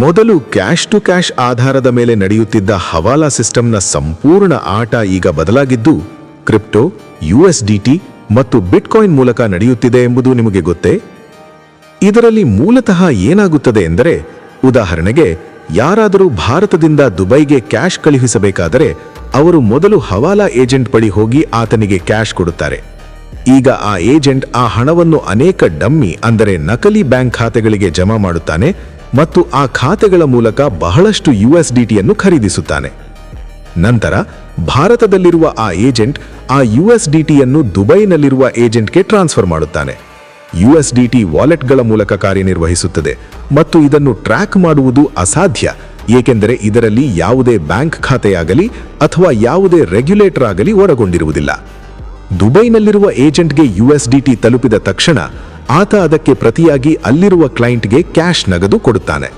ಮೊದಲು cash to cash ಆಧಾರದ ಮೇಲೆ ನಡೆಯುತ್ತಿದ್ದ ಹವಾಲಾ ಸಿಸ್ಟಮ್ನ ಸಂಪೂರ್ಣ ಆಟ ಈಗ ಬದಲಾಗಿದ್ದು ಕ್ರಿಪ್ಟೋ, USDT ಮತ್ತು ಬಿಟ್ಕಾಯಿನ್ ಮೂಲಕ ನಡೆಯುತ್ತಿದೆ ಎಂಬುದು ನಿಮಗೆ ಗೊತ್ತೇ? ಇದರಲ್ಲಿ ಮೂಲತಃ ಏನಾಗುತ್ತದೆ ಎಂದರೆ, ಉದಾಹರಣೆಗೆ ಯಾರಾದರೂ ಭಾರತದಿಂದ ದುಬೈಗೆ ಕ್ಯಾಶ್ ಕಳುಹಿಸಬೇಕಾದರೆ ಅವರು ಮೊದಲು ಹವಾಲಾ ಏಜೆಂಟ್ ಬಳಿ ಹೋಗಿ ಆತನಿಗೆ ಕ್ಯಾಶ್ ಕೊಡುತ್ತಾರೆ. ಈಗ ಆ ಏಜೆಂಟ್ ಆ ಹಣವನ್ನು ಅನೇಕ ಡಮ್ಮಿ ಅಂದರೆ ನಕಲಿ ಬ್ಯಾಂಕ್ ಖಾತೆಗಳಿಗೆ ಜಮಾ ಮಾಡುತ್ತಾನೆ ಮತ್ತು ಆ ಖಾತೆಗಳ ಮೂಲಕ ಬಹಳಷ್ಟು USDTಯನ್ನು ಖರೀದಿಸುತ್ತಾನೆ. ನಂತರ ಭಾರತದಲ್ಲಿರುವ ಆ ಏಜೆಂಟ್ ಆ USDTಯನ್ನು ದುಬೈನಲ್ಲಿರುವ ಏಜೆಂಟ್ಗೆ ಟ್ರಾನ್ಸ್ಫರ್ ಮಾಡುತ್ತಾನೆ. USDT ವಾಲೆಟ್ಗಳ ಮೂಲಕ ಕಾರ್ಯನಿರ್ವಹಿಸುತ್ತದೆ ಮತ್ತು ಇದನ್ನು ಟ್ರ್ಯಾಕ್ ಮಾಡುವುದು ಅಸಾಧ್ಯ, ಏಕೆಂದರೆ ಇದರಲ್ಲಿ ಯಾವುದೇ ಬ್ಯಾಂಕ್ ಖಾತೆಯಾಗಲಿ ಅಥವಾ ಯಾವುದೇ ರೆಗ್ಯುಲೇಟರ್ ಆಗಲಿ ಒಳಗೊಂಡಿರುವುದಿಲ್ಲ. ದುಬೈನಲ್ಲಿರುವ ಏಜೆಂಟ್ಗೆ USDT ತಲುಪಿದ ತಕ್ಷಣ ಆತ ಅದಕ್ಕೆ ಪ್ರತಿಯಾಗಿ ಅಲ್ಲಿರುವ ಕ್ಲೈಂಟ್ಗೆ ಕ್ಯಾಶ್ ನಗದು ಕೊಡುತ್ತಾನೆ.